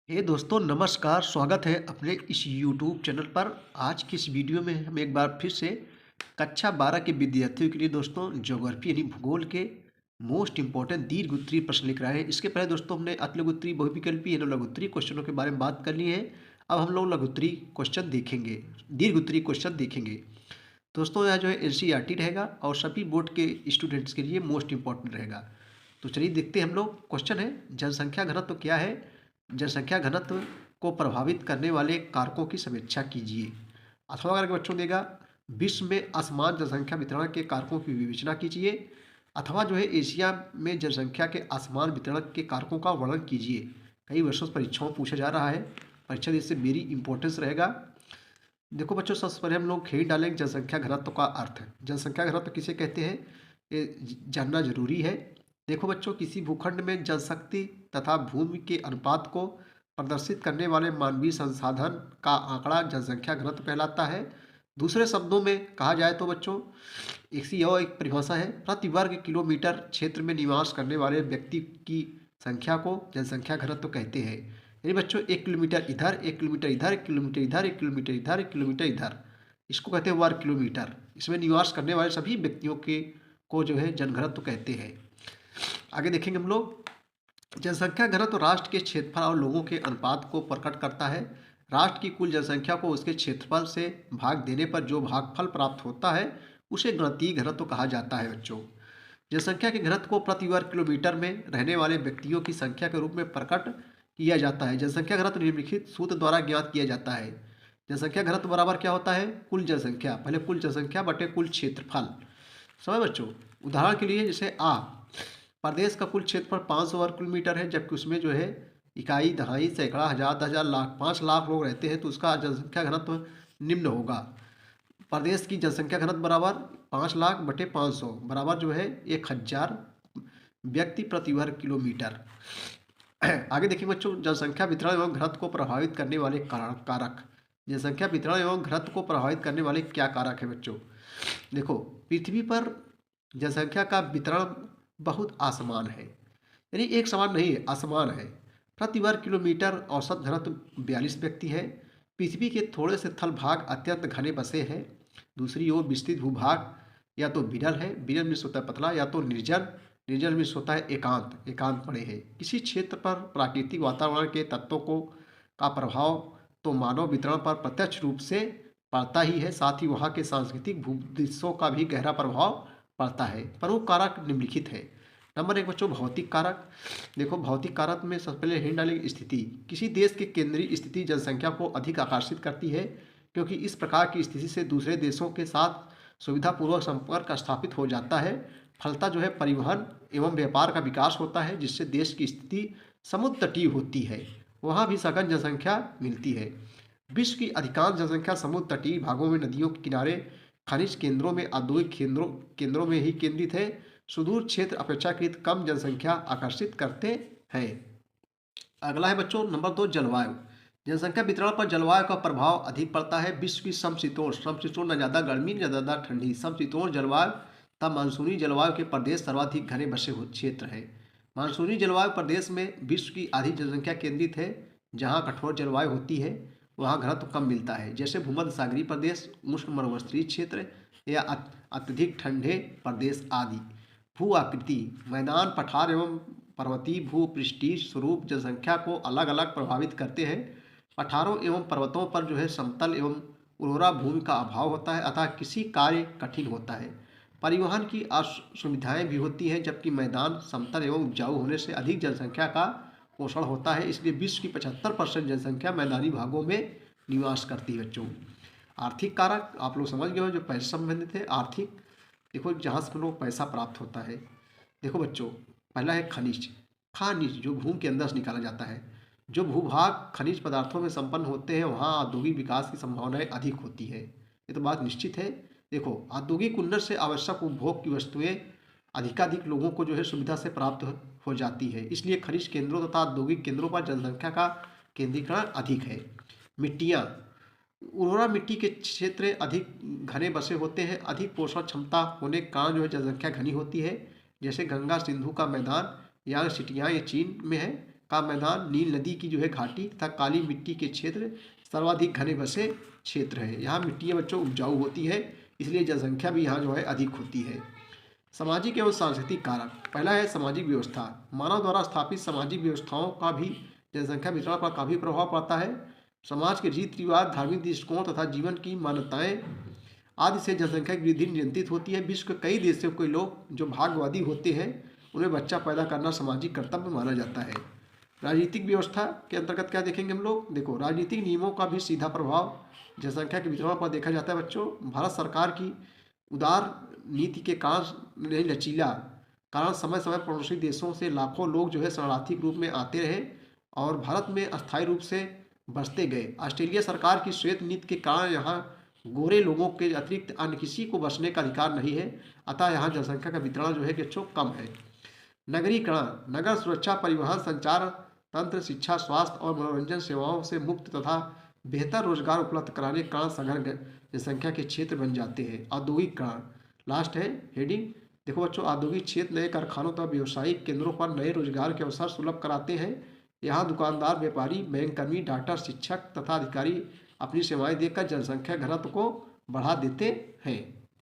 हे दोस्तों नमस्कार, स्वागत है अपने इस यूट्यूब चैनल पर। आज की इस वीडियो में हम एक बार फिर से कक्षा 12 के विद्यार्थियों के लिए दोस्तों ज्योग्राफी यानी भूगोल के मोस्ट इंपॉर्टेंट दीर्घ उत्तरीय प्रश्न लिख रहे हैं। इसके पहले दोस्तों हमने अति उत्तरीय बहुविकल्पी यानी लघु उत्तरीय क्वेश्चनों के बारे में बात कर ली है। अब हम लोग लघु उत्तरीय क्वेश्चन देखेंगे, दीर्घ उत्तरीय क्वेश्चन देखेंगे। दोस्तों यह जो है एनसीईआरटी रहेगा और सभी बोर्ड के स्टूडेंट्स के लिए मोस्ट इंपॉर्टेंट रहेगा। तो चलिए देखते हैं हम लोग। क्वेश्चन है, जनसंख्या घनत्व क्या है? जनसंख्या घनत्व को प्रभावित करने वाले कारकों की समीक्षा कीजिए। अथवा अगर बच्चों देगा विश्व में असमान जनसंख्या वितरण के कारकों की विवेचना कीजिए, अथवा जो है एशिया में जनसंख्या के असमान वितरण के कारकों का वर्णन कीजिए। कई वर्षों से परीक्षाओं में पूछा जा रहा है, परीक्षा इससे मेरी इंपॉर्टेंस रहेगा। देखो बच्चों, सबसे पहले हम लोग खेल डालेंगे जनसंख्या घनत्व का अर्थ। जनसंख्या घनत्व किसे कहते हैं ये जानना जरूरी है। देखो बच्चों, किसी भूखंड में जनशक्ति तथा भूमि के अनुपात को प्रदर्शित करने वाले मानवीय संसाधन का आंकड़ा जनसंख्या घनत्व कहलाता है। दूसरे शब्दों में कहा जाए तो बच्चों, इसी और एक परिभाषा है, प्रति वर्ग किलोमीटर क्षेत्र में निवास करने वाले व्यक्ति की संख्या को जनसंख्या घनत्व कहते हैं। यानी बच्चों 1 किलोमीटर इधर, 1 किलोमीटर इधर, 1 किलोमीटर इधर, 1 किलोमीटर इधर, 1 किलोमीटर इधर, इसको कहते हैं वर्ग किलोमीटर। इसमें निवास करने वाले सभी व्यक्तियों के को जो है जनघनत्व कहते हैं। आगे देखेंगे हम लोग। जनसंख्या घनत्व राष्ट्र के क्षेत्रफल और लोगों के अनुपात को प्रकट करता है। राष्ट्र की कुल जनसंख्या को उसके क्षेत्रफल से भाग देने पर जो भागफल प्राप्त होता है उसे गणितीय घनत्व कहा जाता है बच्चों। जनसंख्या के घनत्व को प्रति वर्ग किलोमीटर में रहने वाले व्यक्तियों की संख्या के रूप में प्रकट किया जाता है। जनसंख्या घनत्व निम्नलिखित सूत्र द्वारा ज्ञात किया जाता है। जनसंख्या घनत्व बराबर क्या होता है? कुल जनसंख्या, पहले कुल जनसंख्या बटे कुल क्षेत्रफल। समझ बच्चों, उदाहरण के लिए जैसे प्रदेश का कुल क्षेत्रफल 500 वर्ग किलोमीटर है, जबकि उसमें जो है इकाई, दहाई, सैकड़ा, हजार, 10,000, लाख, 5 लाख लोग रहते हैं, तो उसका जनसंख्या घनत्व निम्न होगा। प्रदेश की जनसंख्या घनत्व बराबर 5 लाख बटे 500 बराबर जो है 1,000 व्यक्ति प्रति वर्ग किलोमीटर। आगे देखिए बच्चों, जनसंख्या वितरण एवं घनत्व को प्रभावित करने वाले कारक। जनसंख्या वितरण एवं घनत्व को प्रभावित करने वाले क्या कारक है बच्चों? देखो, पृथ्वी पर जनसंख्या का वितरण बहुत असमान है, यानी एक समान नहीं है, असमान है। प्रति वर्ग किलोमीटर औसत घनत्व 42 व्यक्ति है। पृथ्वी के थोड़े से थल भाग अत्यंत घने बसे हैं। दूसरी ओर विस्तृत भूभाग या तो विरल है, विरल में होता है पतला, या तो निर्जन, निर्जन में होता है एकांत, एकांत पड़े हैं। किसी क्षेत्र पर प्राकृतिक वातावरण के तत्वों को का प्रभाव तो मानव वितरण पर प्रत्यक्ष रूप से पड़ता ही है, साथ ही वहाँ के सांस्कृतिक भूदृश्यों का भी गहरा प्रभाव पड़ता है। प्रमुख कारक निम्नलिखित है। नंबर 1 बच्चों, भौतिक कारक। देखो, भौतिक कारक में सबसे पहले हिंट डालेंगे स्थिति। किसी देश की केंद्रीय स्थिति जनसंख्या को अधिक आकर्षित करती है, क्योंकि इस प्रकार की स्थिति से दूसरे देशों के साथ सुविधापूर्वक संपर्क स्थापित हो जाता है। फलतः जो है परिवहन एवं व्यापार का विकास होता है, जिससे देश की स्थिति समुद्र तटीय होती है, वहाँ भी सघन जनसंख्या मिलती है। विश्व की अधिकांश जनसंख्या समुद्र तटीय भागों में, नदियों के किनारे, खनिज केंद्रों में, औद्योगिक केंद्रों में ही केंद्रित है। सुदूर क्षेत्र अपेक्षाकृत कम जनसंख्या आकर्षित करते हैं। अगला है बच्चों नंबर 2, जलवायु। जनसंख्या वितरण पर जलवायु का प्रभाव अधिक पड़ता है। विश्व की समशीतोष्ण, समशीतोष्ण न ज़्यादा गर्मी न ज़्यादा ठंडी, समशीतोष्ण जलवायु तथा मानसूनी जलवायु के प्रदेश सर्वाधिक घने बसे हुए क्षेत्र है। मानसूनी जलवायु प्रदेश में विश्व की आधी जनसंख्या केंद्रित है। जहाँ कठोर जलवायु होती है वहाँ घनत्व कम मिलता है, जैसे भूमध्य सागरीय प्रदेश, उष्ण मरुस्थलीय क्षेत्र या अत्यधिक ठंडे प्रदेश आदि। भू आकृति, मैदान, पठार एवं पर्वतीय भूपृष्ठीय स्वरूप जनसंख्या को अलग अलग प्रभावित करते हैं। पठारों एवं पर्वतों पर जो है समतल एवं उर्वरा भूमि का अभाव होता है, अतः किसी कार्य कठिन होता है। परिवहन की असुविधाएं भी होती हैं, जबकि मैदान समतल एवं उपजाऊ होने से अधिक जनसंख्या का पोषण होता है। इसलिए विश्व की 75% जनसंख्या मैदानी भागों में निवास करती है बच्चों। आर्थिक कारक आप लोग समझ गए हो, जो पैसे संबंधित है। आर्थिक, देखो जहाँ से हम लोग पैसा प्राप्त होता है। देखो बच्चों, पहला है खनिज। खनिज जो भूमि के अंदर से निकाला जाता है। जो भूभाग खनिज पदार्थों में संपन्न होते हैं वहाँ औद्योगिक विकास की संभावनाएं अधिक होती है, ये तो बात निश्चित है। देखो, औद्योगिक उन्नति से आवश्यक उपभोग की वस्तुएं अधिकाधिक लोगों को जो है सुविधा से प्राप्त हो जाती है, इसलिए खनिज केंद्रों तथा औद्योगिक केंद्रों पर जनसंख्या का केंद्रीकरण अधिक है। मिट्टियाँ, उर्वरा मिट्टी के क्षेत्र अधिक घने बसे होते हैं। अधिक पोषण क्षमता होने के कारण जो है जनसंख्या घनी होती है, जैसे गंगा सिंधु का मैदान या सिटियाँ, ये चीन में है। का मैदान, नील नदी की जो है घाटी तथा काली मिट्टी के क्षेत्र सर्वाधिक घने बसे क्षेत्र है। यहाँ मिट्टियाँ बच्चों उपजाऊ होती है, इसलिए जनसंख्या भी यहाँ जो है अधिक होती है। सामाजिक एवं सांस्कृतिक कारक, पहला है सामाजिक व्यवस्था। मानव द्वारा स्थापित सामाजिक व्यवस्थाओं का भी जनसंख्या वितरण पर काफ़ी प्रभाव पड़ता है। समाज के रीति रिवाज, धार्मिक दृष्टिकोण तथा जीवन की मान्यताएं आदि से जनसंख्या की वृद्धि नियंत्रित होती है। विश्व के कई देशों के लोग जो भाग्यवादी होते हैं, उन्हें बच्चा पैदा करना सामाजिक कर्तव्य माना जाता है। राजनीतिक व्यवस्था के अंतर्गत क्या देखेंगे हम लोग, देखो राजनीतिक नियमों का भी सीधा प्रभाव जनसंख्या के वितरण पर देखा जाता है बच्चों। भारत सरकार की उदार नीति के कारण नहीं लचीला कारण समय समय पड़ोसी देशों से लाखों लोग जो है शरणार्थी रूप में आते रहे और भारत में अस्थायी रूप से बसते गए। ऑस्ट्रेलिया सरकार की श्वेत नीति के कारण यहाँ गोरे लोगों के अतिरिक्त अन्य किसी को बसने का अधिकार नहीं है, अतः यहाँ जनसंख्या का वितरण जो है कि बच्चों कम है। नगरीकरण, नगर सुरक्षा, परिवहन, संचार तंत्र, शिक्षा, स्वास्थ्य और मनोरंजन सेवाओं से मुक्त तथा बेहतर रोजगार उपलब्ध कराने के कारण सघन जनसंख्या के क्षेत्र बन जाते हैं। औद्योगिकरण लास्ट है हेडिंग। देखो बच्चों, औद्योगिक क्षेत्र नए कारखानों तथा व्यावसायिक केंद्रों पर नए रोजगार के अवसर सुलभ कराते हैं। यहाँ दुकानदार, व्यापारी, बैंककर्मी, डॉक्टर, शिक्षक तथा अधिकारी अपनी सेवाएं देकर जनसंख्या घनत्व को बढ़ा देते हैं।